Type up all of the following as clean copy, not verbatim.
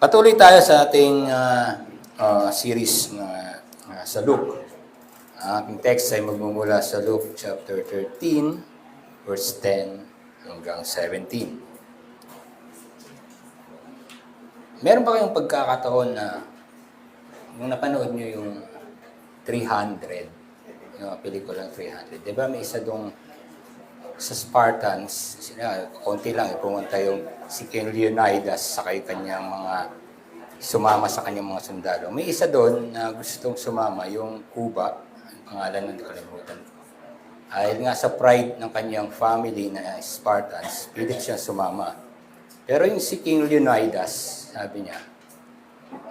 Patuloy tayo sa ating series na sa Luke. Ang aking text ay magmumula sa Luke chapter 13, verse 10 hanggang 17. Meron ba kayong pagkakataon na nung napanood nyo yung 300, yung pelikulang 300, di ba may isa dong sa Spartans, konti lang, pumunta yung si King Leonidas sa kanyang mga sumama sa kanyang mga sundalo. May isa doon na gustong sumama, yung Cuba, ang pangalan ng kalimutan ko. Ay nga sa pride ng kanyang family na Spartans, pilit siyang sumama. Pero yung si King Leonidas, sabi niya,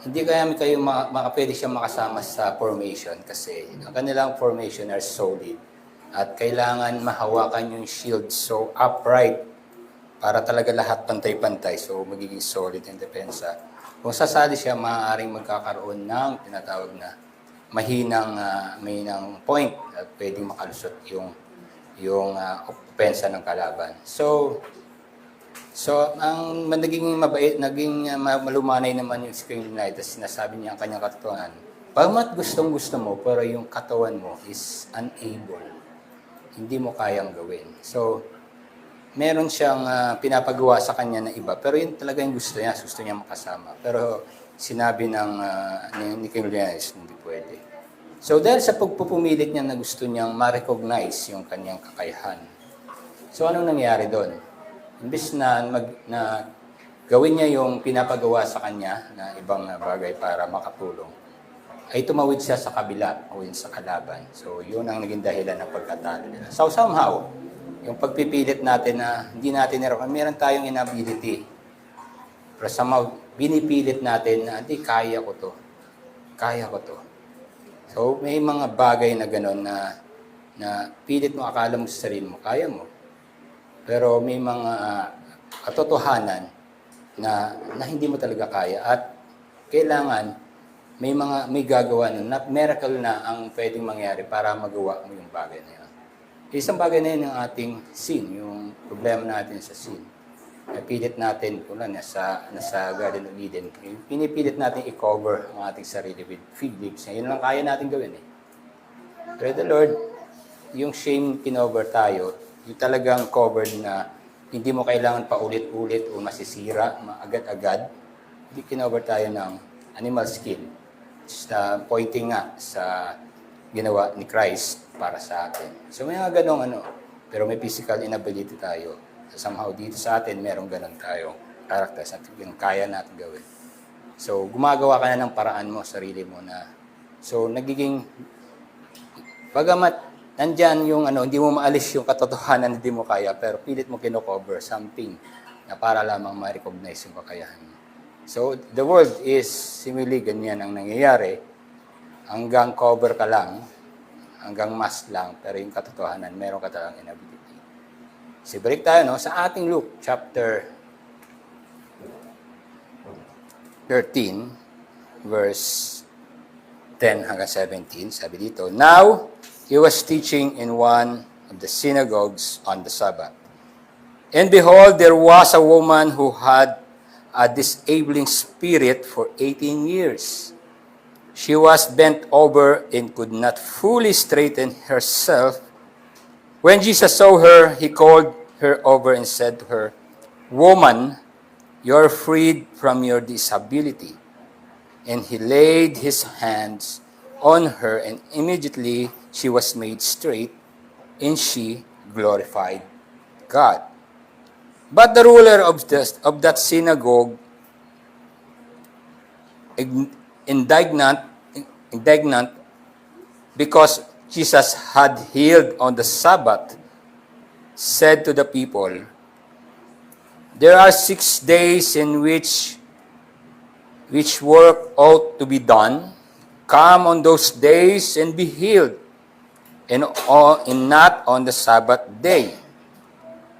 hindi kaya kayo pwede siyang makasama sa formation kasi ang kanilang formation are solid. At kailangan mahawakan yung shield so upright para talaga lahat pantay-pantay. So magiging solid yung depensa. Kung sasali siya, maaaring magkakaroon ng tinatawag na mahinang point at pwedeng makalusot yung opensa ng kalaban. So ang naging mabait, malumanay naman yung King Leonidas, sinasabi niya ang kanyang katotohanan. Pagmat gustong-gusto mo, pero yung katawan mo is unable. Hindi mo kayang gawin. So, meron siyang pinapagawa sa kanya na iba, pero yun talaga yung gusto niya makasama. Pero sinabi ni King Leonidas, hindi pwede. So, dahil sa pagpupumilit niya na gusto niyang ma-recognize yung kanyang kakayahan. So, anong nangyari doon? Imbis na gawin niya yung pinapagawa sa kanya na ibang bagay para makatulong, ay tumawid siya sa kabila o sa kalaban. So, yun ang naging dahilan ng pagkatalo nila. So, somehow, yung pagpipilit natin na hindi natin meron tayong inability. Pero somehow, binipilit natin na, hindi, kaya ko to. Kaya ko to. So, may mga bagay na gano'n na pilit mo, akala mo sa sarili mo, kaya mo. Pero may mga katotohanan na hindi mo talaga kaya at kailangan may gagawa nun, na miracle na ang pwedeng mangyari para magawa mo yung bagay na yun. Isang bagay na yun ang ating sin, yung problema natin sa sin. Pilit natin, nasa Garden of Eden, pinipilit natin i-cover ang ating sarili with fig leaves. Yun lang kaya natin gawin eh. Pray the Lord, yung shame kinover tayo, yung talagang covered na hindi mo kailangan paulit-ulit o masisira, agad-agad, hindi kinover tayo ng animal skin. Pointing nga sa ginawa ni Christ para sa atin. So may mga ganong pero may physical inability tayo. So somehow dito sa atin, merong ganon tayo characters at yung kaya natin gawin. So gumagawa ka na ng paraan mo, sarili mo na. So nagiging, bagamat nandyan yung hindi mo maalis yung katotohanan, hindi mo kaya, pero pilit mo kinocover something na para lamang ma-recognize yung kakayahan mo. So, the world is similarly ganyan ang nangyayari. Hanggang cover ka lang, hanggang mask lang, pero yung katotohanan, meron ka talagang inability. So, balik tayo sa ating Luke, chapter 13, verse 10 hanggang 17. Sabi dito, "Now, he was teaching in one of the synagogues on the Sabbath. And behold, there was a woman who had a disabling spirit for 18 years. She was bent over and could not fully straighten herself. When Jesus saw her, he called her over and said to her, 'Woman, you are freed from your disability.' And he laid his hands on her, and immediately she was made straight, and she glorified God. But the ruler of that synagogue, indignant because Jesus had healed on the Sabbath, said to the people, 'There are 6 days in which work ought to be done. Come on those days and be healed, and not on the Sabbath day.'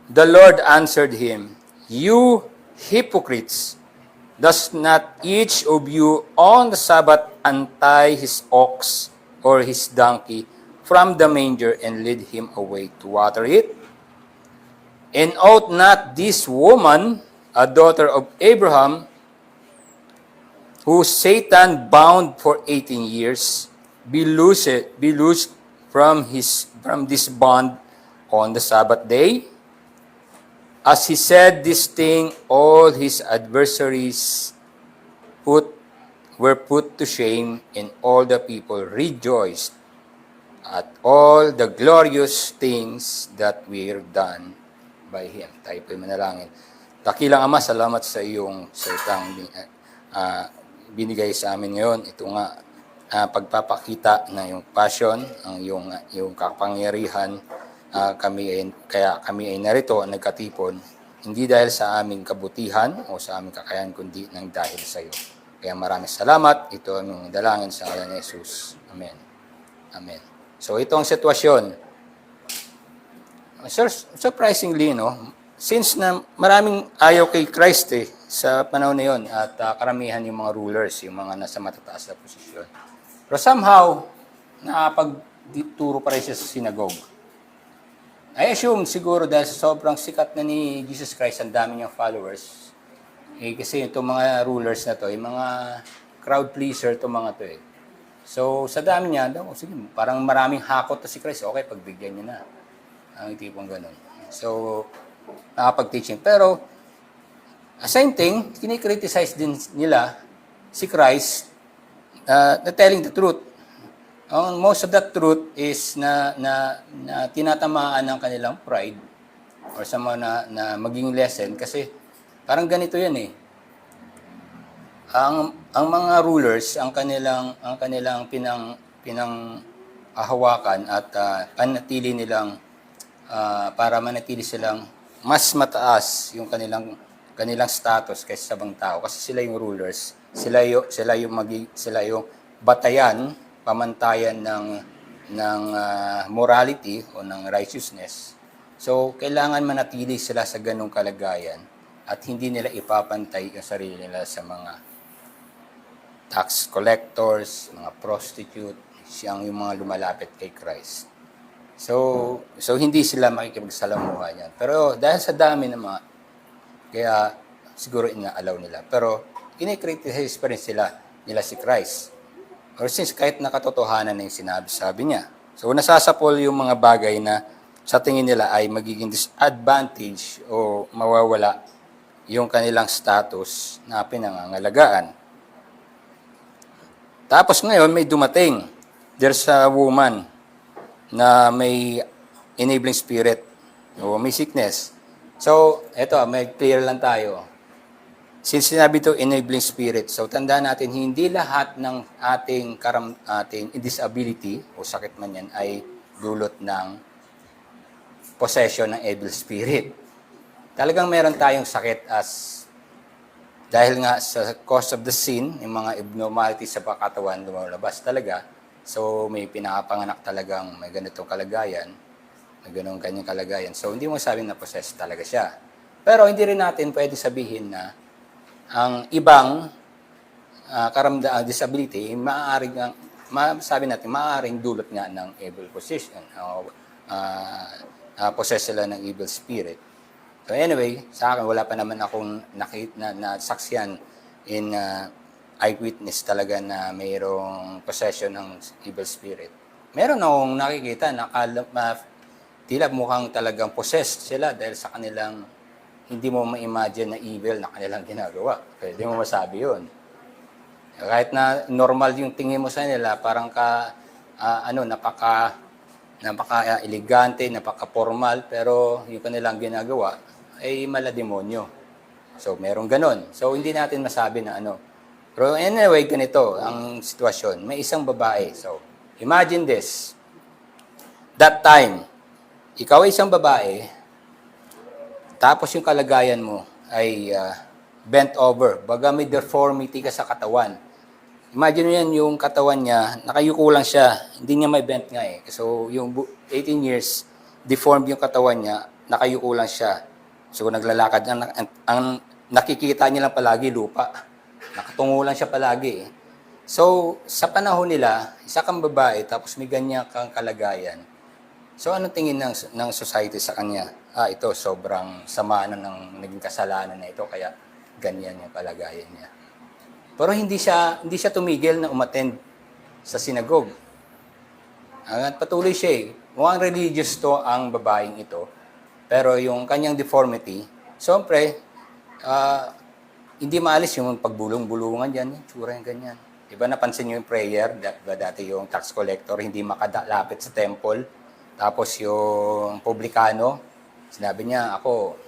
The Lord answered him, 'You hypocrites, does not each of you on the Sabbath untie his ox or his donkey from the manger and lead him away to water it? And ought not this woman, a daughter of Abraham, who Satan bound for 18 years, be loosed from this bond on the Sabbath day. As he said this thing, all his adversaries were put to shame, and all the people rejoiced at all the glorious things that were done by him. Tayo po'y manalangin. Dakilang Ama, salamat sa iyong salitang binigay sa amin ngayon. Ito nga, pagpapakita na yung passion, ang yung kapangyarihan, kaya kami ay narito, nagkatipon, hindi dahil sa aming kabutihan o sa aming kakayahan, kundi nang dahil sa iyo. Kaya maraming salamat. Ito ang dalangin sa ngalan ni Jesus. Amen. Amen. So ito ang sitwasyon. Surprisingly, no, since na maraming ayaw kay Christ sa panahon na yun, at karamihan yung mga rulers, yung mga nasa matataas na posisyon. Pero somehow, nakapagturo pa rin siya sa synagogue. I assume siguro dahil sa sobrang sikat na ni Jesus Christ, ang dami niyang followers. Kasi itong mga rulers na to, yung mga crowd pleaser itong mga to . So sa dami niya, sige, parang maraming hakot to si Christ. Okay, pagbigyan niya na. Ang tipong ganun. So, nakapag-teaching. Pero, same thing, kinikriticize din nila si Christ na telling the truth. Most of that truth is na tinatamaan ng kanilang pride or sa mga na maging lesson kasi parang ganito yan . Ang mga rulers, ang kanilang pinanghahawakan at panatili nilang para manatili silang mas mataas yung kanilang status kaysa sa ibang tao kasi sila yung rulers, sila yung batayan, pamantayan ng morality o ng righteousness. So kailangan manatili sila sa ganung kalagayan at hindi nila ipapantay yung sarili nila sa mga tax collectors, mga prostitute, siyang yung mga lumalapit kay Christ. So hindi sila makikipagsalamuha niyan. Pero dahil sa dami ng mga, kaya siguro ina-allow nila. Pero kinikriticize pa rin nila si Christ. Or since kahit nakatotohanan na yung sabi niya. So nasasapol yung mga bagay na sa tingin nila ay magiging disadvantage o mawawala yung kanilang status na pinangangalagaan. Tapos ngayon may dumating. There's a woman na may enabling spirit o may sickness. So, eto, may clear lang tayo. Since sinabi ito, enabling spirit, so tandaan natin, hindi lahat ng ating disability o sakit man yan ay dulot ng possession ng evil spirit. Talagang meron tayong sakit dahil nga sa cause of the sin, yung mga abnormalities sa katawan lumalabas talaga. So, may pinakapanganak talagang may ganitong kalagayan, may ganyang kalagayan. So, hindi mo sabing na possess talaga siya. Pero hindi rin natin pwede sabihin na ang ibang disability, maaaring dulot nga ng evil possession, possess sila ng evil spirit. So anyway, sa akin, wala pa naman akong nasaksiyan in eyewitness talaga na mayroong possession ng evil spirit. Meron akong nakikita na tila mukhang talagang possessed sila dahil sa kanilang hindi mo ma-imagine na evil na kanilang ginagawa. Pwede mo masabi yun. Kahit na normal yung tingin mo sa nila, parang napaka-elegante, napaka-formal, pero yung kanilang ginagawa ay malademonyo. So, merong ganon. So, hindi natin masabi na ano. Pero anyway, ganito ang sitwasyon. May isang babae. So, imagine this. That time, ikaw ay isang babae, tapos yung kalagayan mo ay bent over. Baga may deformity ka sa katawan. Imagine mo yan, yung katawan niya, nakayuko lang siya. Hindi niya may bent nga . So, yung 18 years, deformed yung katawan niya, nakayuko lang siya. So, naglalakad. Ang nakikita niya lang palagi, lupa. Nakatungo lang siya palagi . So, sa panahon nila, isa kang babae, tapos may ganyan kang kalagayan. So, anong tingin ng society sa kanya? Ito, sobrang sama na ng naging kasalanan na ito, kaya ganyan yung kalagayan niya. Pero hindi siya tumigil na umattend sa synagogue. At patuloy siya eh. Mukhang religious to ang babaeng ito. Pero yung kanyang deformity, siyempre, hindi maalis yung pagbulong-bulungan dyan, yung tsura yung ganyan. Diba napansin nyo yung prayer, diba dati yung tax collector, hindi makadalapit sa temple. Tapos yung publikano, sinabi niya, ako,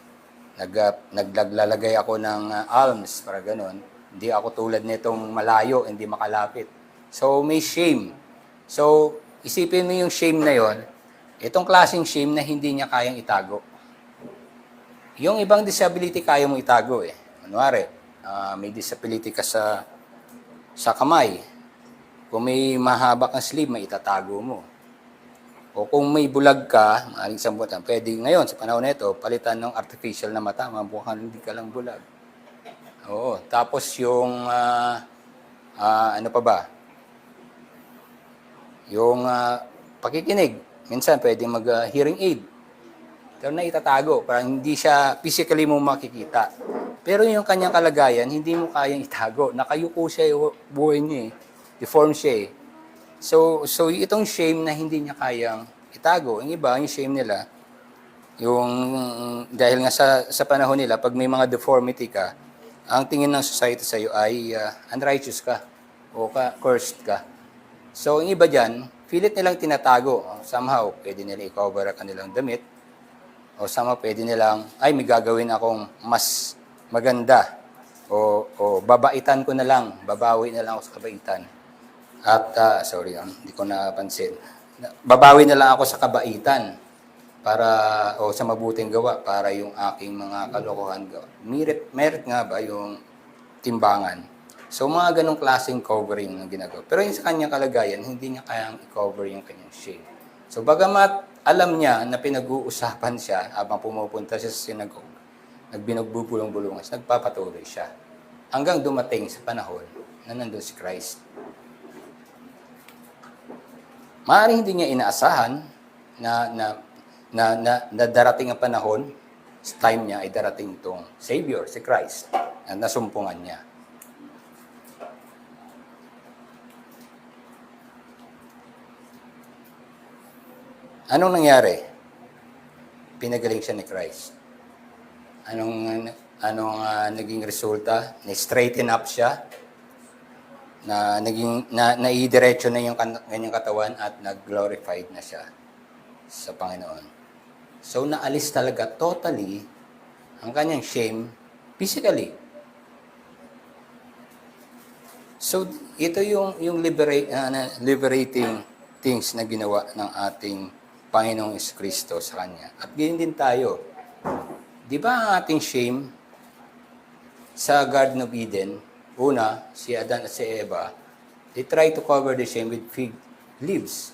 naglalagay ako ng alms, para ganun. Hindi ako tulad nitong malayo, hindi makalapit. So, may shame. So, isipin mo yung shame na yon, itong klaseng shame na hindi niya kayang itago. Yung ibang disability kaya mo itago eh. Kunwari, may disability ka sa kamay. Kung may mahaba kang sleeve, may itatago mo. O kung may bulag ka, maaaring sambutan, pwede ngayon, sa panahon na ito, palitan ng artificial na mata, mabukhang hindi ka lang bulag. Oo. Tapos yung, ano pa ba? Yung pakikinig. Minsan, pwede mag-hearing aid. Pero na itatago, para hindi siya physically mo makikita. Pero yung kanyang kalagayan, hindi mo kayang itago. Nakayuko siya yung buhay niya eh. Deformed siya eh. So itong shame na hindi niya kayang itago. Ang iba, yung shame nila, yung, dahil nga sa panahon nila, pag may mga deformity ka, ang tingin ng society sa iyo ay unrighteous ka o cursed ka. So, ang iba dyan, pilit nilang tinatago. Somehow, pwede nila i-cover ang kanilang damit. O somehow, pwede nilang, ay, may gagawin akong mas maganda. O babaitan ko na lang, babawi na lang ako sa kabaitan. At, hindi ko napansin. Babawi na lang ako sa kabaitan o sa mabuting gawa para yung aking mga kalokohan gawa. Merit nga ba yung timbangan? So, mga ganong klaseng covering ang ginagawa. Pero yung sa kanyang kalagayan, hindi niya kayang i-cover yung kanyang shame. So, bagamat alam niya na pinag-uusapan siya habang pumupunta siya sa synagogue, nagbinugbubulong-bulungan siya, nagpapatuloy siya. Hanggang dumating sa panahon na nandun si Christ. Maaaring hindi niya inaasahan na darating ang panahon, sa time niya ay darating itong Savior, si Christ, na nasumpungan niya. Anong nangyari? Pinagaling siya ni Christ. Anong naging resulta? Na-straighten up siya, naidiretso na yung kanyang katawan at nag-glorified na siya sa Panginoon. So, naalis talaga totally ang kanyang shame physically. So, ito yung liberating things na ginawa ng ating Panginoong Kristo sa Kanya. At ganyan din tayo. Di ba ang ating shame sa Garden of Eden, una, si Adan at si Eva, they try to cover the shame with fig leaves.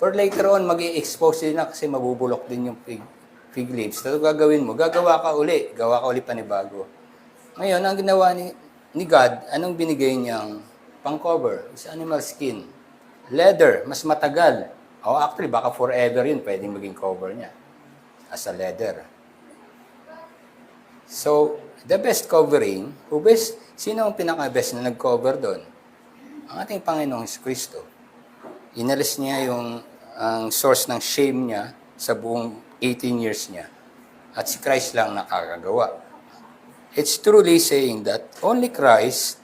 But later on, mag-i-expose din na kasi mabubulok din yung fig leaves. Tapos gagawin mo, gawa ka uli panibago. Ngayon, ang ginawa ni God, anong binigay niyang pang-cover? Is animal skin. Leather, mas matagal. Actually, baka forever yun, pwedeng maging cover niya as a leather. So, the best covering, sino ang pinaka-best na nag-cover doon? Ang ating Panginoong Kristo. Inalis niya ang source ng shame niya sa buong 18 years niya. At si Christ lang nakakagawa. It's truly saying that only Christ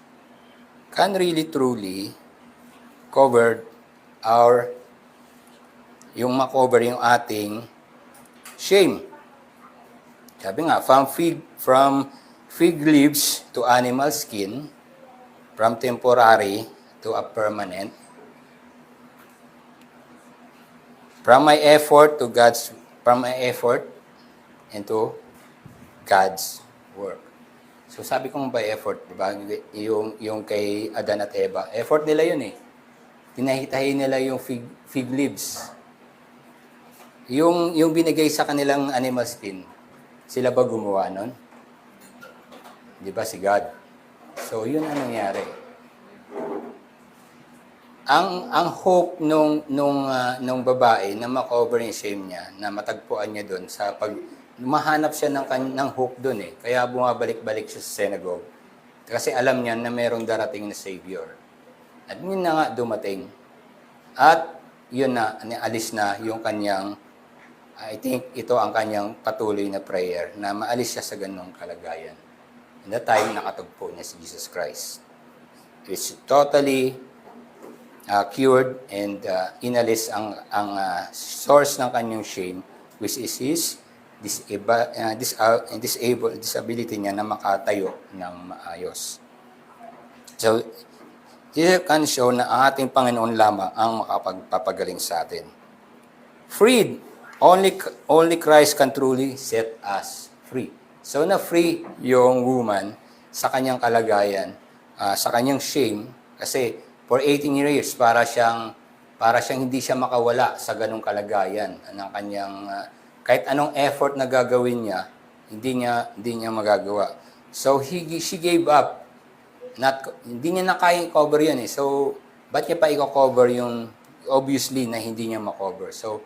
can really truly cover makover yung ating shame. Sabi nga, from fig leaves to animal skin, from temporary to a permanent, from my effort into God's work. So sabi kong by effort, di ba? Yung kay Adan at Eva, effort nila yun eh. Tinahitahin nila yung fig leaves. Yung binigay sa kanilang animal skin, sila ba gumawa nun? Di ba si God? So, yun ang nangyari. Ang hope nung babae na makover yung shame niya, na matagpuan niya doon mahanap siya ng hope doon eh. Kaya bumabalik-balik siya sa synagogue. Kasi alam niya na merong darating na Savior. At yun na nga dumating. At yun na, alis na yung kanyang, I think ito ang kanyang patuloy na prayer, na maalis siya sa ganung kalagayan. In that time, nakatagpo niya si Jesus Christ. It's totally cured and inalis ang source ng kanyang shame, which is his disability niya na makatayo ng maayos. So, this can show na ang ating Panginoon lamang ang makapagpapagaling sa atin. Freed. Only Christ can truly set us free. So, na-free yung woman sa kanyang kalagayan, sa kanyang shame, kasi for 18 years, para siyang hindi siya makawala sa ganung kalagayan ng kanyang, kahit anong effort na gagawin niya, hindi niya magagawa. So, she gave up. Hindi niya na kaya i-cover yun eh. So, ba't niya pa i-cover yung obviously na hindi niya ma-cover? So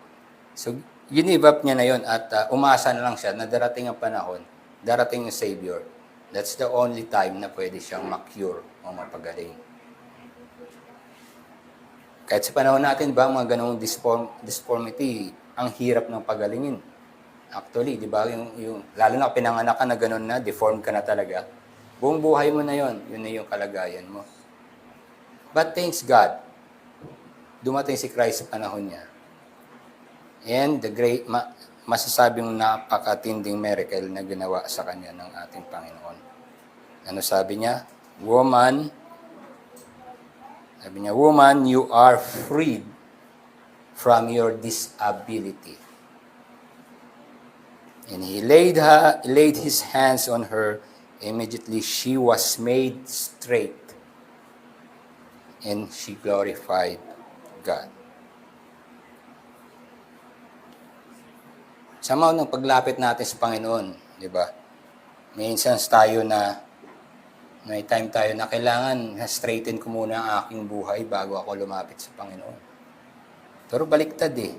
give up niya na yun at umasa na lang siya na darating ang panahon, darating yung Savior. That's the only time na pwede siyang ma-cure o mapagaling. Kahit sa panahon natin, ba, mga ganong deformity, ang hirap ng pagalingin. Actually, di ba, lalo na pinanganak ka na ganon na, deformed ka na talaga, buong buhay mo na yun na yung kalagayan mo. But thanks God, dumating si Christ sa panahon niya. And the great, masasabing napakatinding miracle na ginawa sa kanya ng ating Panginoon. Ano sabi niya? Woman, you are freed from your disability. And he laid his hands on her. Immediately she was made straight. And she glorified God. Sama ng paglapit natin sa Panginoon, di ba? May instance tayo may time tayo na kailangan straighten ko muna ang aking buhay bago ako lumapit sa Panginoon. Pero baliktad eh.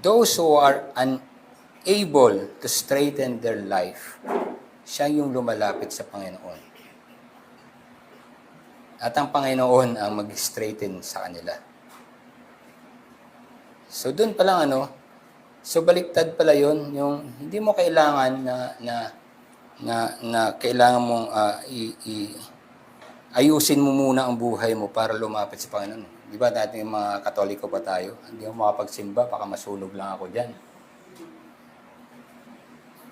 Those who are unable to straighten their life, siya yung lumalapit sa Panginoon. At ang Panginoon ang mag-straighten sa kanila. So doon pa lang so baliktad pala yun, yung hindi mo kailangan na kailangan mong ayusin mo muna ang buhay mo para lumapit sa Panginoon. Di ba dati mga Katoliko pa tayo, hindi ako makapagsimba, baka masunog lang ako dyan.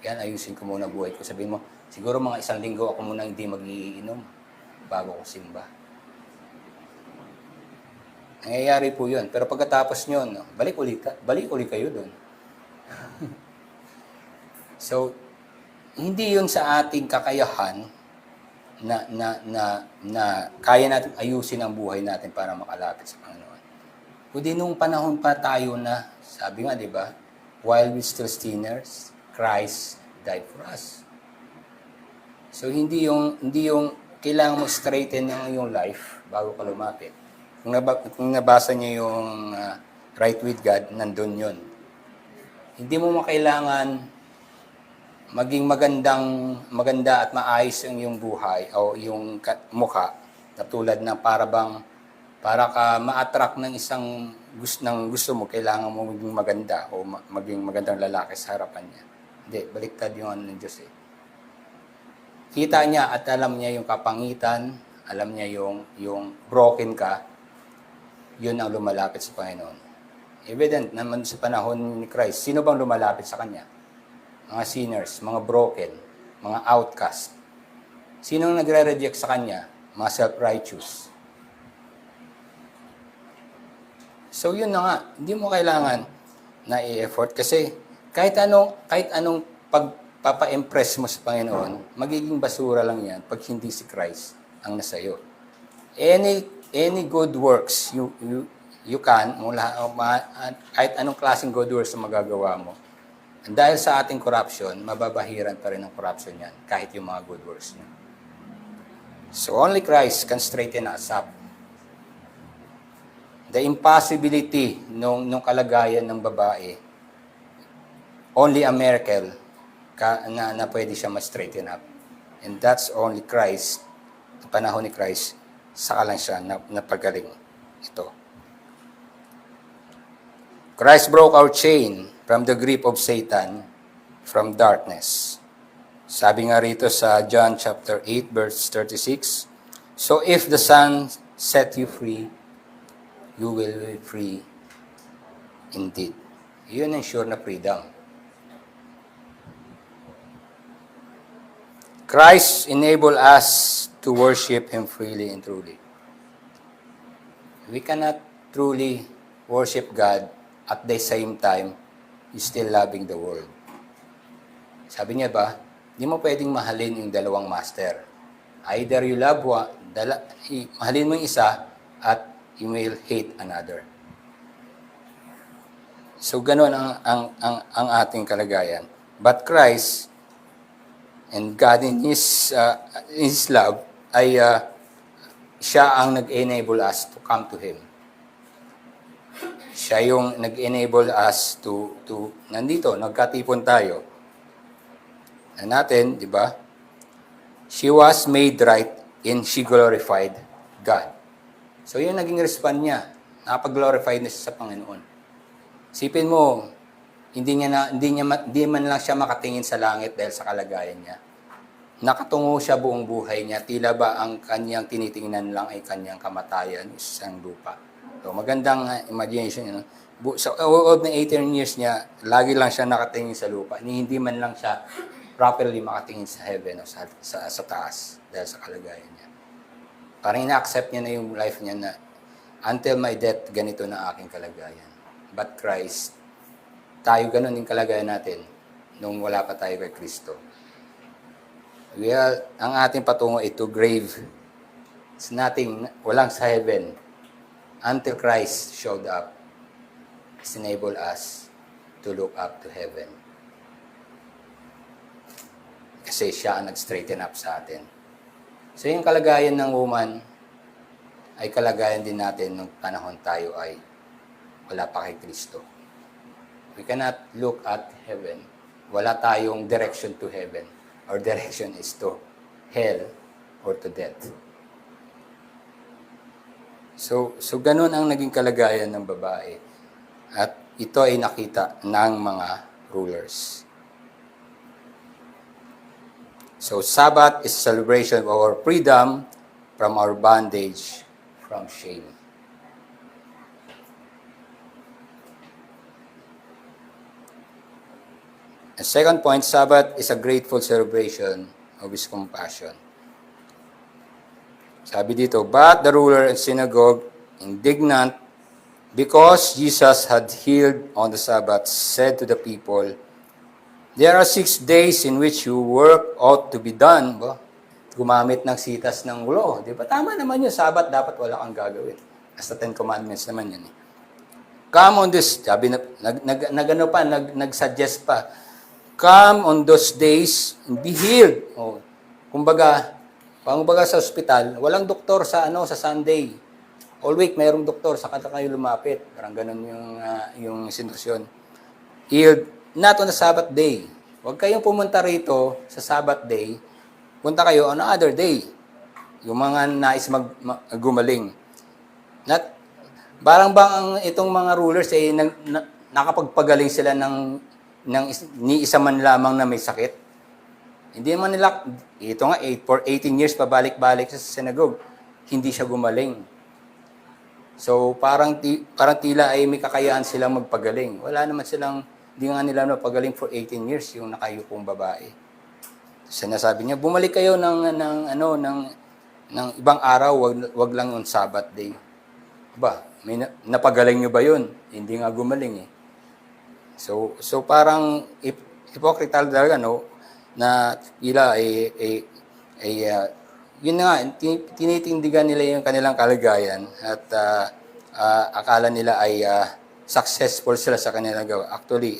Yan, ayusin ko muna buhay ko. Sabihin mo, siguro mga 1 linggo ako muna hindi mag-iinom bago ko simba. Nangyayari po yun. Pero pagkatapos nyo, balik ulit kayo doon. So, hindi yun sa ating kakayahan na kaya natin ayusin ang buhay natin para makalapit sa Panginoon. Kundi nung panahon pa tayo na, sabi nga, di ba, while we still sinners, Christ died for us. So, hindi yung kailangan mo straighten yung iyong life bago ka lumapit. Kung nabasa niyo yung Right with God, nandun yun. Hindi mo makailangan maging maganda at maayos ang iyong buhay o yung mukha na tulad ng para ka ma-attract ng isang gusto mo, kailangan mo maging maganda o maging magandang lalaki sa harapan niya. Hindi, baliktad yung ng Diyos eh. Kita niya at alam niya yung kapangitan, alam niya yung broken ka, yun ang lumalapit sa Panginoon. Evident naman sa panahon ni Christ, sino bang lumalapit sa Kanya? Mga sinners, mga broken, mga outcast. Sinong nagre-reject sa Kanya? Mga self-righteous. So yun na nga, hindi mo kailangan na i-effort kasi kahit anong pagpapa-impress mo sa Panginoon, magiging basura lang yan pag hindi si Christ ang nasa iyo. Any good works you can, kahit anong klaseng good works na magagawa mo, dahil sa ating corruption, mababahiran pa rin ang corruption yan, kahit yung mga good works niya. So only Christ can straighten us up. The impossibility nung kalagayan ng babae, only a miracle na pwede siya ma-straighten up. And that's only Christ, sa panahon ni Christ, saka lang siya napagaling ito. Christ broke our chain from the grip of Satan, from darkness. Sabi nga rito sa John chapter 8 verse 36, so if the Son set you free, you will be free indeed. Yun ang sure na freedom. Christ enable us to worship Him freely and truly. We cannot truly worship God at the same time, you still loving the world. Sabi niya ba, hindi mo pwedeng mahalin yung dalawang master. Either you love one, mahalin mo yung isa, at you will hate another. So, ganun ang ating kalagayan. But Christ and God in His love, ay siya ang nag-enable us to come to Him. Siya yung nag-enable us to nandito, nagkatipon tayo. Na natin, di ba? She was made right and she glorified God. So, yun naging response niya. Nakapag-glorify na siya sa Panginoon. Sipin mo, hindi man lang siya makatingin sa langit dahil sa kalagayan niya. Nakatungo siya buong buhay niya. Tila ba ang kanyang tinitingnan lang ay kanyang kamatayan, isang lupa. So, magandang imagination. You know? Sa loob ng 18 years niya, lagi lang siya nakatingin sa lupa. Hindi man lang siya properly makatingin sa heaven o sa taas dahil sa kalagayan niya. Parang ina-accept niya na yung life niya na until my death, ganito na aking kalagayan. But Christ, tayo ganun yung kalagayan natin nung wala pa tayo kay Kristo. Ang ating patungo ay to grave. It's nothing, walang sa heaven. Until Christ showed up, He's enabled us to look up to heaven. Kasi siya ang nag-straighten up sa atin. So yung kalagayan ng woman ay kalagayan din natin nung panahon tayo ay wala pa kay Kristo. We cannot look at heaven. Wala tayong direction to heaven. Our direction is to hell or to death. So ganun ang naging kalagayan ng babae. At ito ay nakita ng mga rulers. So Sabbath is a celebration of our freedom from our bondage, from shame. The second point, Sabbath is a grateful celebration of His compassion. Sabi dito, but the ruler and synagogue, indignant, because Jesus had healed on the Sabbath, said to the people, there are 6 days in which your work ought to be done. Gumamit ng sitas ng law. Di ba? Tama naman yung Sabbath, dapat wala kang gagawin. As the 10 Commandments naman yun. Come on this, sabi nag-suggest pa, come on those days and be healed. Kumbaga sa ospital, walang doktor sa Sunday. All week mayroong doktor, saka kayo lumapit. Parang ganun yung sitwasyon. Healed, not on the Sabbath day. Huwag kayong pumunta rito sa Sabbath day. Punta kayo on other day. Yung mga nais gumaling. Parang bang itong mga rulers ay nakapagpagaling sila ni isa man lamang na may sakit. Hindi naman nila, ito nga, for 18 years pabalik-balik sa synagogue, hindi siya gumaling. So, parang tila ay may kakayahan silang magpagaling. Wala naman silang, hindi nga nila napagaling for 18 years yung nakayupong babae. Sinasabi niya, bumalik kayo ng ibang araw, wag lang yung Sabbath day. May napagaling nyo ba yun? Hindi nga gumaling eh. So parang hypocritical talaga, no? Na tila yun nga, tinitindigan nila yung kanilang kalagayan at akala nila ay successful sila sa kanilang gawa. Actually,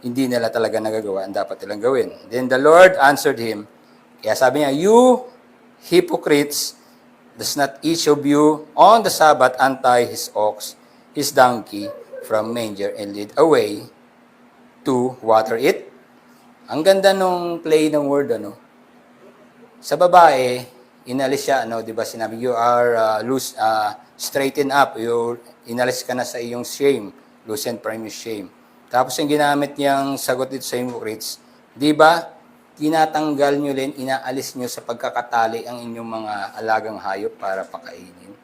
hindi nila talaga nagagawa ang dapat nilang gawin. Then the Lord answered him, kaya sabi niya, you hypocrites, does not each of you on the Sabbath untie his ox, his donkey from manger and lead away to water it? Ang ganda nung play ng word, Sa babae, inalis siya, ano, di ba sinabi, you are straighten up, inalis ka na sa iyong shame, loosen from your shame. Tapos yung ginamit niyang sagot dito sa hypocrites, di ba, tinatanggal nyo rin, inaalis nyo sa pagkakatali ang inyong mga alagang hayop para pakainin.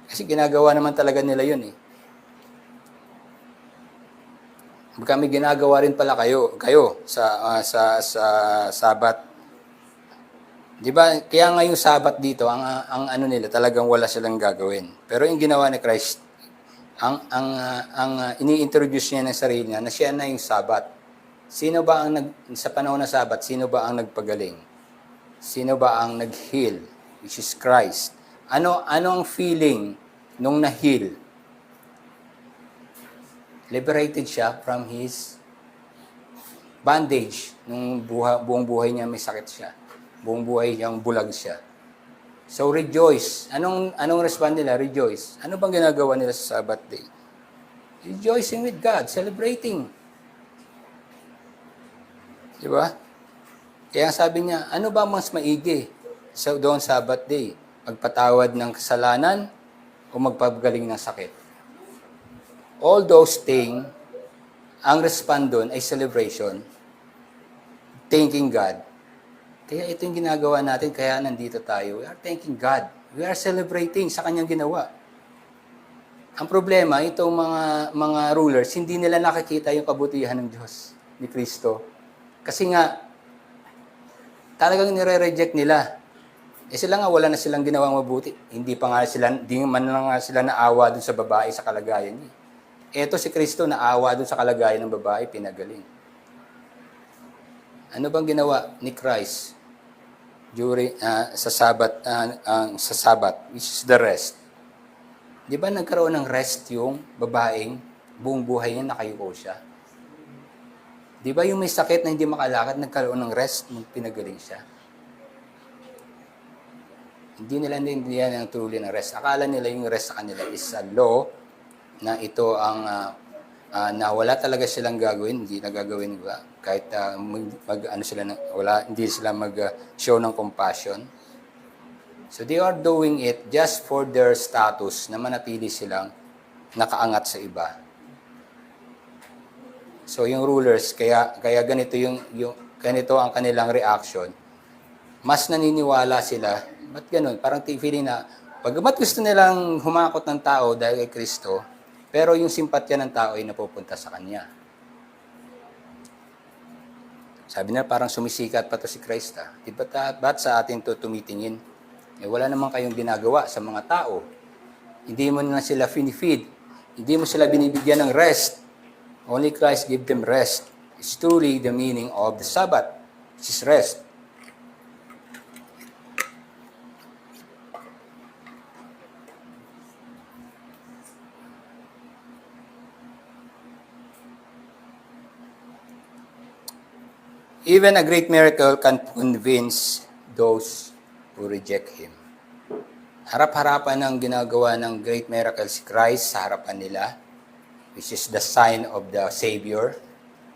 Kasi ginagawa naman talaga nila yun eh. Kami ginagawa rin pala kayo sa Sabat. 'Di ba? Kaya nga yung Sabat dito, ang ano nila, talagang wala silang gagawin. Pero yung ginawa ni Christ, ini-introduce niya ng sarili niya na siya na yung Sabat. Sino ba ang sa panahon ng Sabat, sino ba ang nagpagaling? Sino ba ang nag-heal? Which is Christ. Ano ang feeling nung na-heal? Liberated siya from his bondage. Nung buong buhay niya may sakit siya. Buong buhay niyang bulag siya. So rejoice. Anong respond nila? Rejoice. Ano bang ginagawa nila sa Sabbath day? Rejoicing with God, celebrating. Di ba? Kaya sabi niya, ano ba mas maigi sa doon Sabbath day? Magpatawad ng kasalanan o magpagaling ng sakit? All those things, ang respond doon ay celebration, thanking God. Kaya ito yung ginagawa natin, kaya nandito tayo. We are thanking God. We are celebrating sa kanyang ginawa. Ang problema, itong mga rulers, hindi nila nakikita yung kabutihan ng Diyos, ni Kristo. Kasi nga, talagang nire-reject nila. Sila nga, wala na silang ginawang mabuti. Hindi man lang nga sila naawa dun sa babae sa kalagayan niya. Eto si Kristo, naawa dun sa kalagayan ng babae, pinagaling. Ano bang ginawa ni Christ during sa Sabat, which is the rest? Di ba nagkaroon ng rest yung babaeng buong buhay niya nakayuko siya? Di ba yung may sakit na hindi makalakad, nagkaroon ng rest nung pinagaling siya? Hindi nila naintindihan ang truly ng rest. Akala nila yung rest sa kanila is a law, na ito ang na wala talaga silang gagawin, hindi na gagawin ba? Kahit hindi sila mag-show ng compassion. So they are doing it just for their status na manatili silang nakaangat sa iba. So yung rulers, kaya ganito ganito ang kanilang reaction. Mas naniniwala sila, ba't ganun? Parang feeling na, pagkamat gusto nilang humakot ng tao dahil kay Kristo, pero yung simpatya ng tao ay napupunta sa kanya. Sabi na parang sumisikat pa to si Christ. Ba't sa atin to tumitingin? Wala naman kayong ginagawa sa mga tao. Hindi mo na sila finifeed. Hindi mo sila binibigyan ng rest. Only Christ give them rest. It's truly the meaning of the Sabbath, which is rest. Even a great miracle can convince those who reject Him. Harap-harapan ang ginagawa ng great miracle si Christ sa harapan nila, which is the sign of the Savior.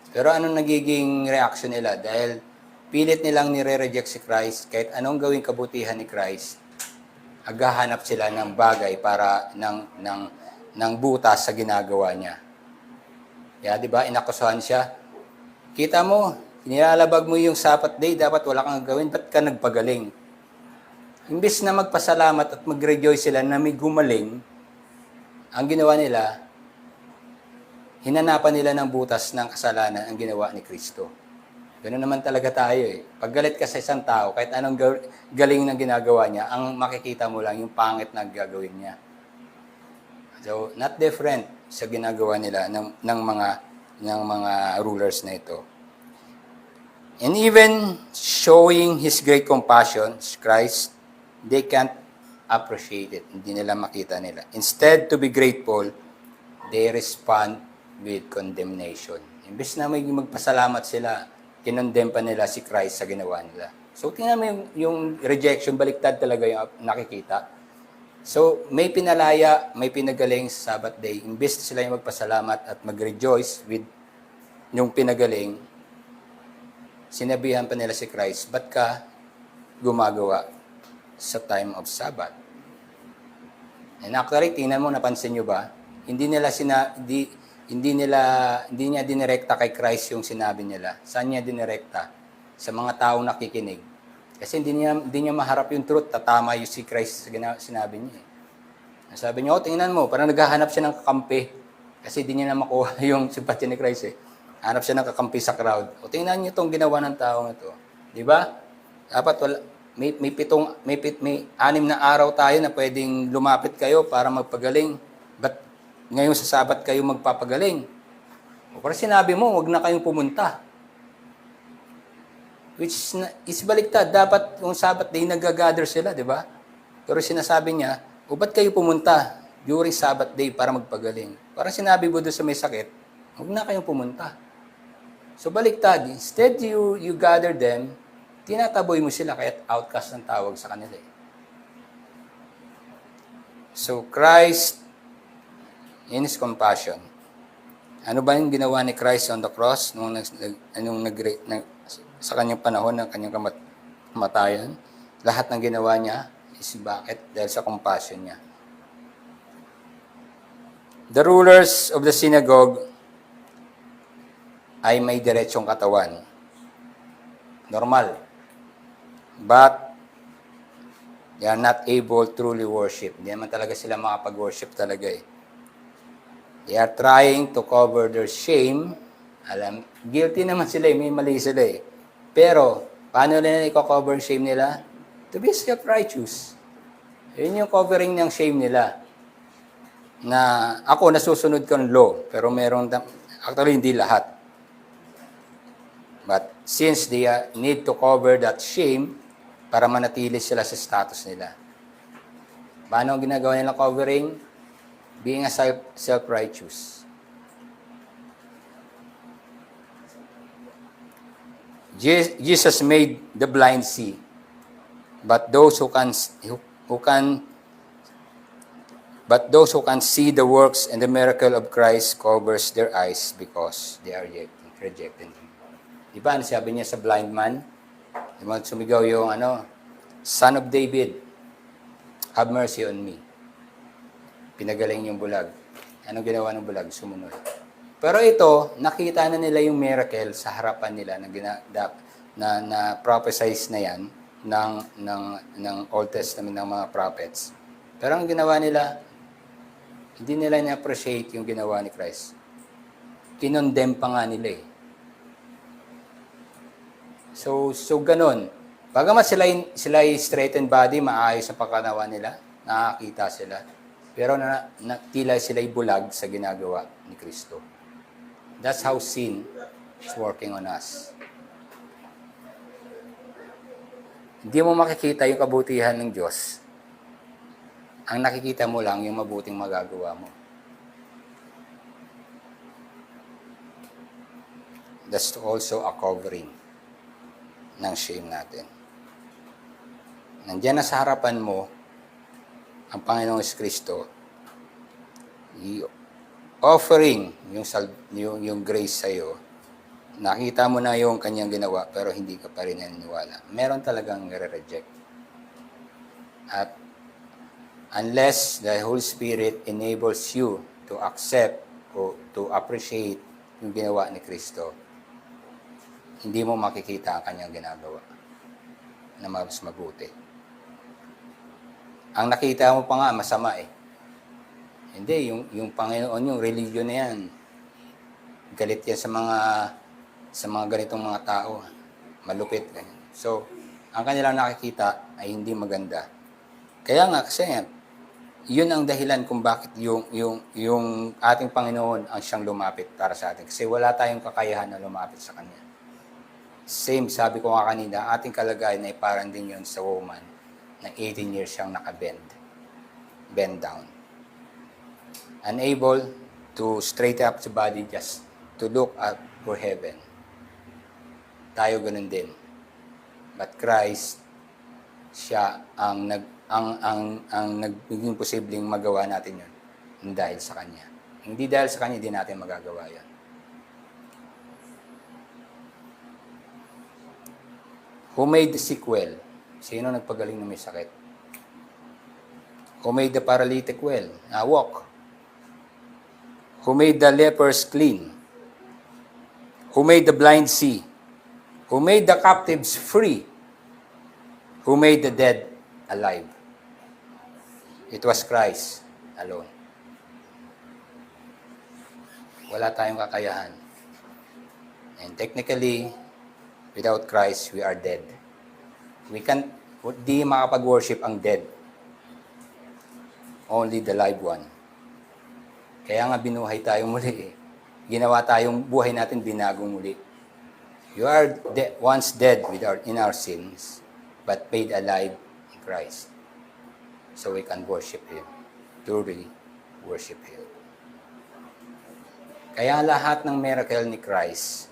Pero anong nagiging reaction nila? Dahil pilit nilang nire-reject si Christ, kahit anong gawing kabutihan ni Christ, aghahanap sila ng bagay para ng butas sa ginagawa niya. Kaya di ba, inakusahan siya. Kita mo, nilalabag mo yung Sabbath day, dapat wala kang gawin, ba't ka nagpagaling? Imbes na magpasalamat at mag-rejoice sila na may gumaling, ang ginawa nila, hinanapan nila ng butas ng kasalanan ang ginawa ni Kristo. Ganoon naman talaga tayo eh. Pag galit ka sa isang tao, kahit anong galing na ginagawa niya, ang makikita mo lang yung pangit na gagawin niya. So, not different sa ginagawa nila ng mga rulers na ito. And even showing His great compassion, Christ, they can't appreciate it. Hindi nila makita nila. Instead, to be grateful, they respond with condemnation. Imbes na may magpasalamat sila, kinondem pa nila si Christ sa ginawa nila. So, tingnan mo yung rejection, baliktad talaga yung nakikita. So, may pinalaya, may pinagaling sa Sabbath day. Imbes na sila yung magpasalamat at mag-rejoice with yung pinagaling, sinabihan pa nila si Christ, ba't ka gumagawa sa time of Sabbath? And actually, tingnan mo, napansin nyo ba? Hindi niya dinirekta kay Christ yung sinabi nila. Saan niya dinirekta? Sa mga taong nakikinig. Kasi hindi niya maharap yung truth, tatama yung si Christ sa sinabi niya. Sabi niya, tingnan mo, parang naghahanap siya ng kakampi. Kasi hindi niya na makuha yung simpatya ni Christ eh. Hanap siya ng kakampi sa crowd. Tingnan niyo itong ginawa ng taong ito. Di ba? Dapat may 6 na araw tayo na pwedeng lumapit kayo para magpagaling. But ngayon sa Sabat kayo magpapagaling? Pero sinabi mo, wag na kayong pumunta. Which is baliktad. Dapat yung Sabat day nag-gather sila, di ba? Pero sinasabi niya, ba't kayo pumunta during Sabat day para magpagaling? Parang sinabi mo doon sa may sakit, wag na kayong pumunta. So baliktad. Instead you gather them, tinataboy mo sila kahit outcast ng tawag sa kanila. So Christ, in His compassion, ano ba yung ginawa ni Christ on the cross sa kanyang panahon ng kanyang kamatayan? Lahat ng ginawa niya is bakit? Dahil sa compassion niya. The rulers of the synagogue ay may diretsong katawan. Normal. But they are not able to truly worship. Hindi naman talaga sila makapag-worship talaga eh. They are trying to cover their shame. Guilty naman sila eh, may mali sila eh. Pero, paano nila i-cover shame nila? To be self-righteous. Yun yung covering ng shame nila. Na ako nasusunod ko ng law, pero actually hindi lahat. But since they need to cover that shame, para manatili sila sa status nila. Paano ang ginagawa nilang covering? Being a self-righteous. Jesus made the blind see. But those who can see the works and the miracle of Christ covers their eyes because they are rejecting Him. Di ba, sabi niya sa blind man? Sumigaw yung Son of David, have mercy on me. Pinagaling yung bulag. Anong ginawa ng bulag? Sumunod. Pero ito, nakita na nila yung miracle sa harapan nila na prophesize na yan ng Old Testament ng mga prophets. Pero ang ginawa nila, hindi nila na-appreciate yung ginawa ni Christ. Kinondemn pa nga nila eh. So ganun. Bagamat sila straightened body, maayos ang pagkanawa nila, nakakita sila. Pero tila sila'y bulag sa ginagawa ni Kristo. That's how sin is working on us. Hindi mo makikita yung kabutihan ng Diyos. Ang nakikita mo lang yung mabuting magagawa mo. That's also a covering ng shame natin. Nandiyan na sa harapan mo ang Panginoong Kristo, offering yung grace sa iyo. Nakita mo na yung kanyang ginawa pero hindi ka pa rin naniniwala. Meron talagang nire-reject. At unless the Holy Spirit enables you to accept o to appreciate yung ginawa ni Kristo, hindi mo makikita ang kanyang ginagawa na mas mabuti. Ang nakita mo pa nga, masama eh. Hindi, yung Panginoon, yung religion na yan. Galit yan sa mga ganitong mga tao. Malupit. Ganyan. So, ang kanilang nakikita ay hindi maganda. Kaya nga, kasi yun ang dahilan kung bakit yung ating Panginoon ang siyang lumapit para sa atin. Kasi wala tayong kakayahan na lumapit sa Kanya. Same, sabi ko nga kanina, ating kalagayan ay parang din yun sa woman na 18 years siyang bend down. Unable to straighten up the body just to look up for heaven. Tayo ganun din. But Christ, siya ang naging posibleng magawa natin yun dahil sa Kanya. Hindi dahil sa Kanya, hindi natin magagawa yan. Who made the sick well? Sino nagpagaling na may sakit? Who made the paralytic well? Walk. Who made the lepers clean? Who made the blind see? Who made the captives free? Who made the dead alive? It was Christ alone. Wala tayong kakayahan. And technically, without Christ, we are dead. Di makapag-worship ang dead. Only the live one. Kaya nga binuhay tayong muli. Ginawa tayong buhay natin binagong muli. You are once dead in our sins, but made alive in Christ. So we can worship Him. Truly worship Him. Kaya lahat ng miracle ni Christ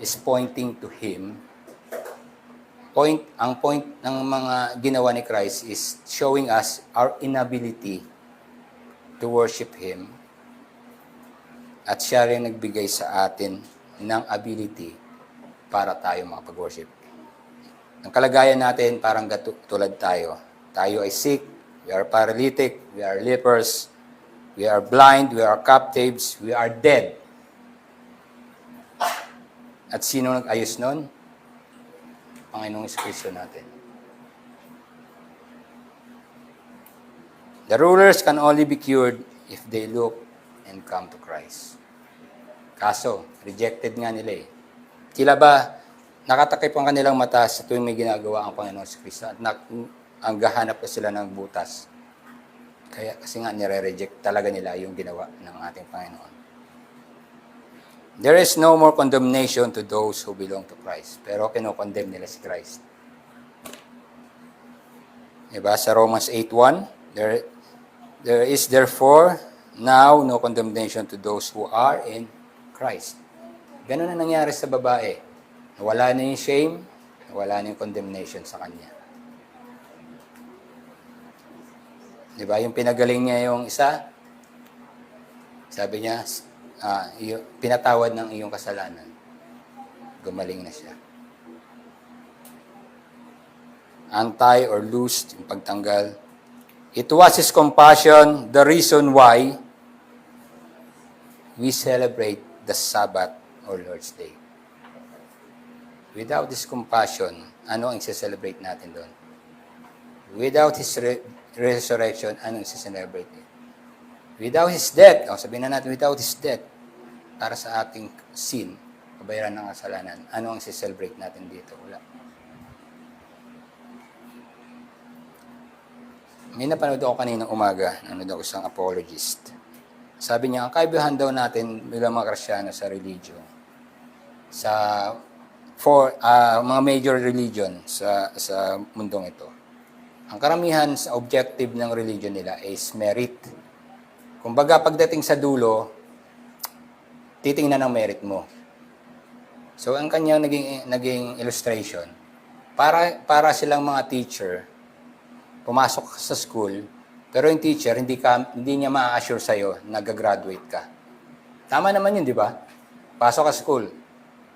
is pointing to Him. Ang point ng mga ginawa ni Christ is showing us our inability to worship Him. At siya rin nagbigay sa atin ng ability para tayo makapag-worship. Ang kalagayan natin parang tulad tayo. Tayo ay sick, we are paralytic, we are lepers, we are blind, we are captives, we are dead. At sino nag-ayos nun? Panginoong Kristo natin. The rulers can only be cured if they look and come to Christ. Kaso, rejected nga nila eh. Sila ba, nakatakip ang kanilang mata sa tuwing may ginagawa ang Panginoong Kristo at ang gahanap na sila ng butas. Kasi nga nire-reject talaga nila yung ginawa ng ating Panginoon. There is no more condemnation to those who belong to Christ. Pero kinokondemn nila si Christ. Diba? Sa Romans 8:1, there is therefore now no condemnation to those who are in Christ. Ganun na nangyari sa babae. Nawala na yung shame, nawala na yung condemnation sa kanya. Diba? Yung pinagaling niya yung isa, sabi niya, pinatawad ng iyong kasalanan. Gumaling na siya. Untie or loosed, yung pagtanggal. It was His compassion, the reason why we celebrate the Sabbath or Lord's Day. Without His compassion, ano ang i-celebrate natin doon? Without His resurrection, ano ang i-celebrate? Without His death, sabihin na natin, without His death, para sa ating sin, kabayaran ng kasalanan, ano ang i-celebrate natin dito? Wala. May napanood ako kaninang umaga, nanood ako isang apologist. Sabi niya, ang kaibahan daw natin bilang mga Kristiyano sa religion, sa mga major religion sa mundong ito, ang karamihan sa objective ng religion nila is merit. Kumbaga, pagdating sa dulo, titingnan ang merit mo. So, ang kanyang naging illustration, para silang mga teacher, pumasok ka sa school, pero yung teacher, hindi niya ma-assure sa'yo na gagraduate ka. Tama naman yun, di ba? Pasok ka school,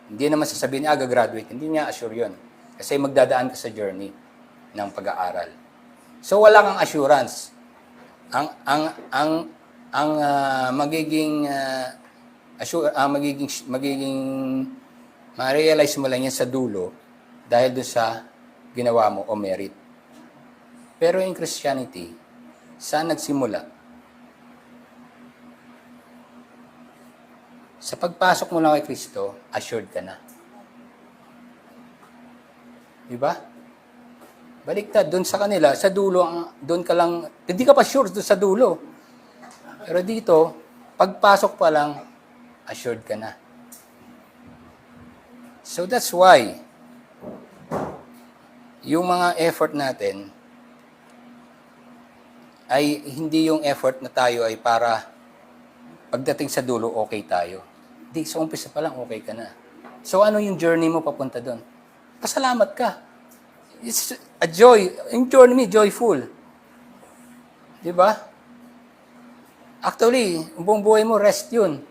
hindi naman sasabihin niya, gagraduate. Hindi niya assure yun. Kasi magdadaan ka sa journey ng pag-aaral. So, wala kang assurance. Ma-realize mo lang yan sa dulo dahil doon sa ginawa mo o merit. Pero in Christianity, saan nagsimula? Sa pagpasok mo lang kay Kristo, assured ka na. Diba? Baliktad, doon sa kanila, sa dulo, doon ka lang, hindi ka pa sure doon sa dulo. Pero dito, pagpasok pa lang, assured ka na. So that's why, yung mga effort natin, ay hindi yung effort na tayo ay para pagdating sa dulo, okay tayo. Hindi, sa umpisa pa lang, okay ka na. So ano yung journey mo papunta doon? Pasalamat ka. It's a joy. Yung journey, joyful. Di ba? Actually, ang buong buhay mo, rest yun.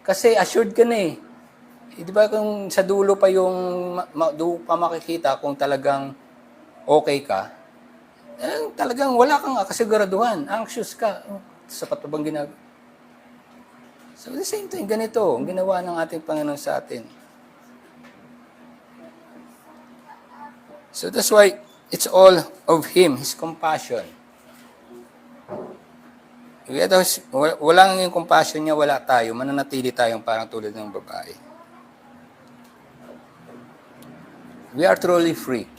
Kasi assured ka na eh. Di ba kung sa dulo pa yung, doon pa makikita kung talagang okay ka, talagang wala kang kasiguraduhan, anxious ka. Sapat pa bang ginagawa? So the same thing, ganito, ang ginawa ng ating Panginoon sa atin. So that's why it's all of Him, His compassion. Walang yung compassion niya, wala tayo. Mananatili tayong parang tulad ng babae. We are truly free.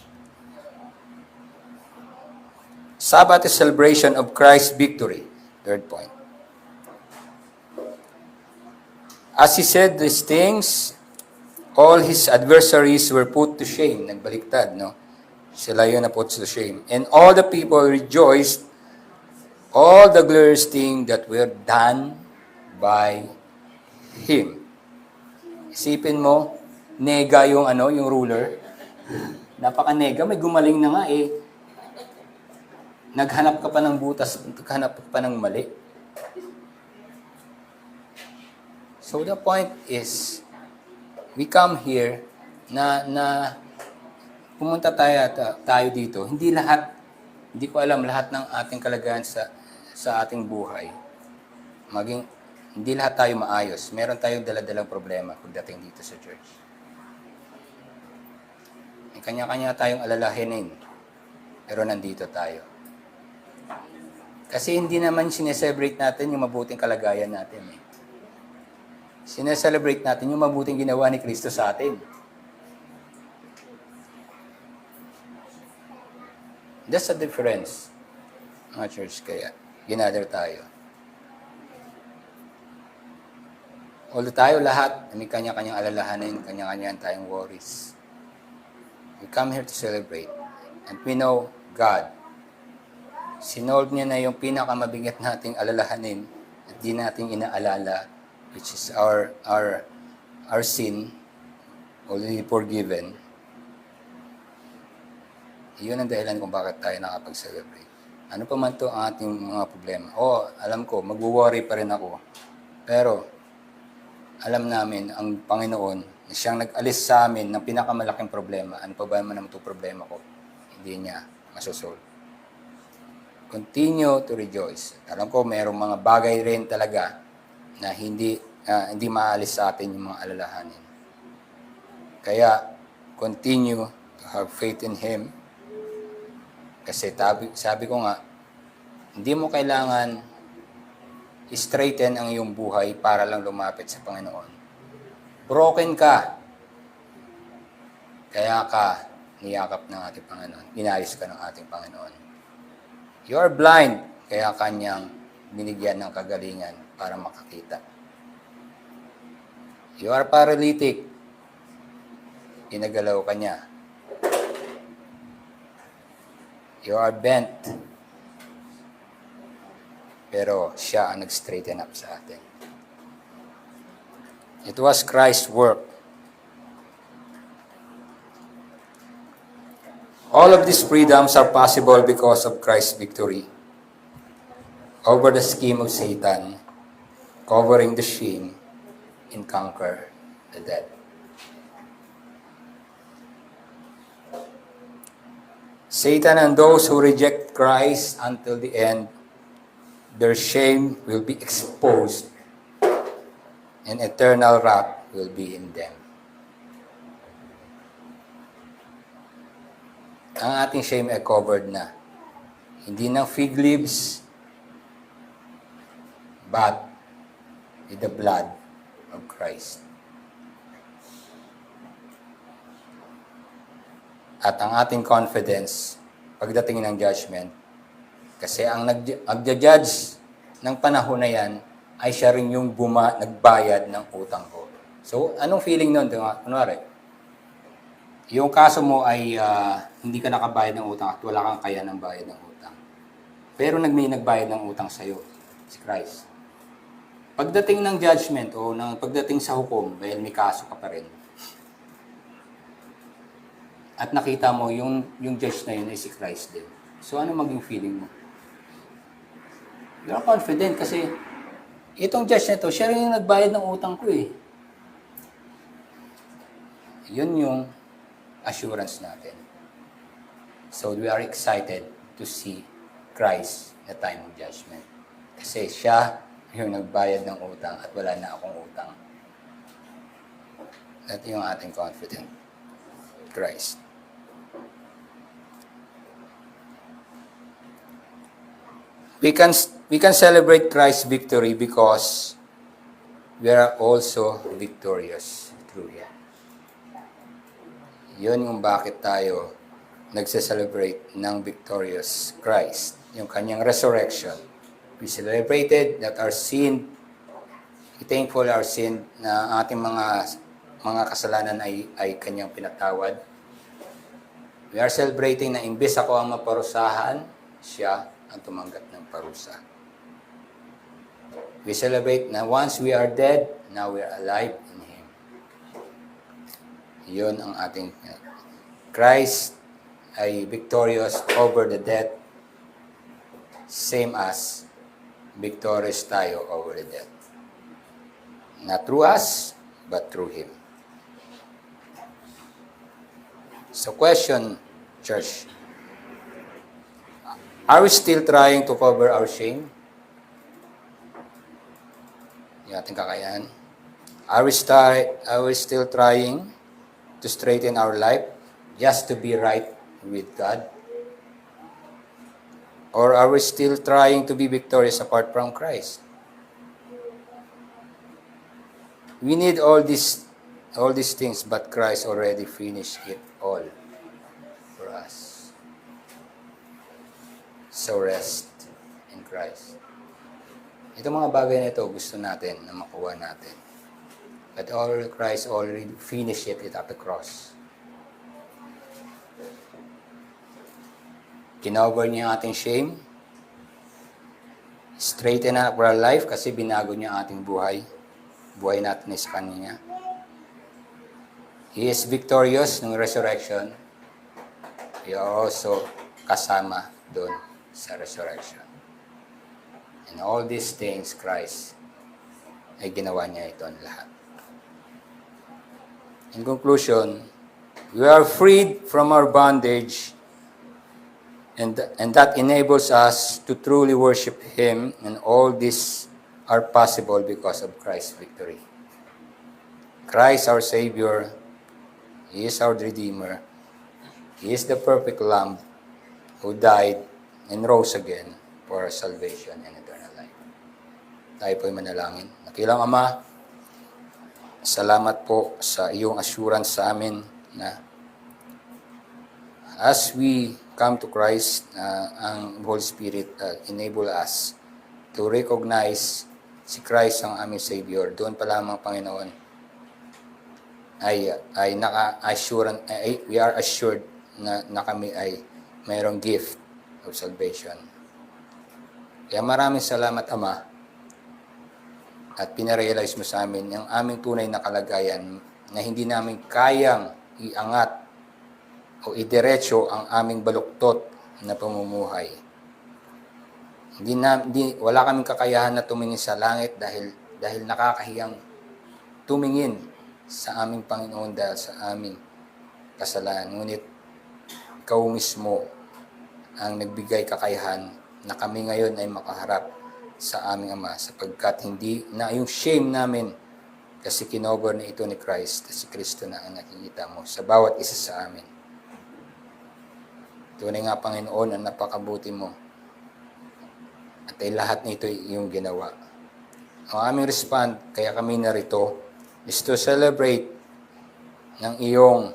Sabbath is celebration of Christ's victory. Third point. As He said these things, all His adversaries were put to shame. Nagbaliktad, no? Sila yun na put to shame. And all the people rejoiced all the glorious things that were done by Him. Isipin mo, nega yung yung ruler. Napaka-nega, may gumaling na nga eh. Naghanap ka pa ng butas, naghanap ka pa ng mali. So the point is, we come here na pumunta tayo dito. Hindi ko alam lahat ng ating kalagayan sa ating buhay. Hindi lahat tayo maayos. Meron tayong daladalang problema pagdating dito sa church. May kanya-kanya tayong alalahanin. Pero nandito tayo. Kasi hindi naman sineselebrate natin yung mabuting kalagayan natin. Sineselebrate natin yung mabuting ginawa ni Kristo sa atin. That's the difference, mga church, kaya ginather tayo. Although tayo lahat, may kanya-kanyang alalahanin, kanya-kanyang tayong worries. We come here to celebrate. And we know God. Sinolve niya na yung pinakamabigat nating alalahanin at di nating inaalala, which is our sin, already forgiven. Iyon ang dahilan kung bakit tayo nakapag-celebrate. Ano pa man to ang ating mga problema. Alam ko, mag-worry pa rin ako. Pero, alam namin, ang Panginoon, siyang nag-alis sa amin ng pinakamalaking problema. Ano pa ba naman itong problema ko? Hindi niya masosolve. Continue to rejoice. Alam ko, mayroong mga bagay rin talaga na hindi maalis sa atin yung mga alalahanin. Kaya, continue to have faith in Him. Kasi sabi ko nga, hindi mo kailangan straighten ang iyong buhay para lang lumapit sa Panginoon. Broken ka. Kaya ka niyakap ng ating Panginoon. Inalis ka ng ating Panginoon. You are blind. Kaya Kanyang binigyan ng kagalingan para makakita. You are paralytic. Inagalaw ka niya. You are bent. Pero siya ang nag-straighten up sa atin. It was Christ's work. All of these freedoms are possible because of Christ's victory over the scheme of Satan, covering the shame, and conquer the death. Satan and those who reject Christ until the end, their shame will be exposed and eternal wrath will be in them. Ang ating shame ay covered na. Hindi ng fig leaves, but with the blood of Christ. At ang ating confidence, pagdating ng judgment, kasi ang nagja-judge ng panahon na yan, ay siya rin yung nagbayad ng utang ko. So, anong feeling nun? Kunwari, yung kaso mo ay hindi ka nakabayad ng utang at wala kang kaya ng bayad ng utang. Pero may nagbayad ng utang sa'yo, si Christ. Pagdating ng judgment o pagdating sa hukom, dahil may kaso ka pa rin, at nakita mo yung judge na yun ay si Christ din. So, ano maging feeling mo? You're confident kasi itong judge na to, siya rin yung nagbayad ng utang ko eh. Yun yung assurance natin. So we are excited to see Christ na time of judgment. Kasi siya yung nagbayad ng utang at wala na akong utang. At yung ating confident. Christ. We can celebrate Christ's victory because we are also victorious through Him. Yun yung bakit tayo nagse-celebrate ng victorious Christ, yung kanyang resurrection. We celebrated that our sin, thankful our sin na ating mga kasalanan ay kanyang pinatawad. We are celebrating na imbes ako ang maparusahan, siya ang tumanggap ng parusa. We celebrate na once we are dead, now we are alive in Him. Yun ang ating Christ ay victorious over the death, same as victorious tayo over the death. Not through us, but through Him. So question, church, are we still trying to cover our shame? Yung ating kakayahan. Are we still trying to straighten our life just to be right with God? Or are we still trying to be victorious apart from Christ? We need all these things, but Christ already finished it all for us. So rest in Christ. Itong mga bagay na ito gusto natin na makuha natin. But Christ already finished it at the cross. Kinover niya ang ating shame. Straighten up our life kasi binago niya ang ating buhay. Buhay natin is kanya. He is victorious ng resurrection. We are also kasama doon sa resurrection. And all these things, Christ ay ginawa niya ito ang lahat. In conclusion, we are freed from our bondage. And that enables us to truly worship Him, and all these are possible because of Christ's victory. Christ our Savior, He is our Redeemer, He is the perfect Lamb who died and rose again for our salvation and eternal life. Tayo po'y manalangin. Nakilang Ama, salamat po sa iyong assurance sa amin na as we come to Christ, ang Holy Spirit enable us to recognize si Christ ang aming Savior. Doon pa lamang, Panginoon, we are assured na kami ay mayroong gift of salvation. Kaya maraming salamat, Ama, at pinarealize mo sa amin yung aming tunay na kalagayan na hindi namin kayang iangat o idiretso ang aming baluktot na pamumuhay. Wala kaming kakayahan na tumingin sa langit dahil nakakahiyang tumingin sa aming Panginoon dahil sa aming kasalanan. Ngunit ikaw mismo ang nagbigay kakayahan na kami ngayon ay makaharap sa aming Ama sapagkat hindi na yung shame namin kasi kinover na ito ni Christ, si Kristo na ang nakikita mo sa bawat isa sa amin. Tunay nga, Panginoon, ang napakabuti mo. At ay lahat nito yung ginawa. Ang aming respond, kaya kami narito, is to celebrate ng iyong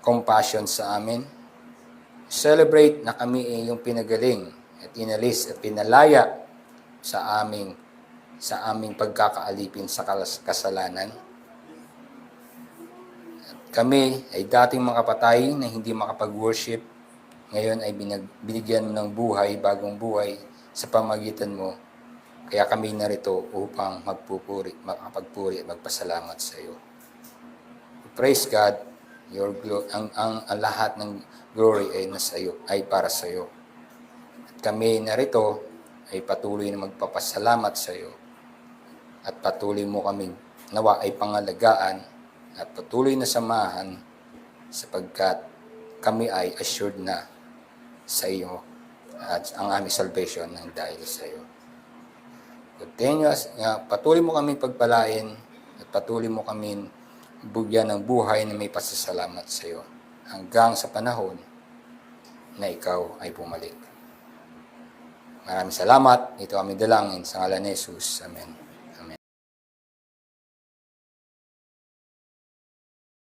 compassion sa amin. Celebrate na kami ay iyong pinagaling at inalis at pinalaya sa aming pagkakaalipin sa kasalanan. At kami ay dating makapatay na hindi makapag-worship. Ngayon ay binigyan mo ng buhay, bagong buhay sa pamagitan mo. Kaya kami narito upang makapagpuri at magpasalamat sa iyo. Praise God, ang lahat ng glory ay para sa iyo. At kami narito ay patuloy na magpapasalamat sa iyo. At patuloy mo kaming nawa ay pangalagaan at patuloy na samahan sapagkat kami ay assured na sa iyo at ang aming salvation ng dahil sa iyo. Patuloy mo kami pagpalain at patuloy mo kami bugyan ng buhay na may pasasalamat sa iyo hanggang sa panahon na ikaw ay bumalik. Maraming salamat. Ito aming dalangin sa ngalan ni Jesus. Amen.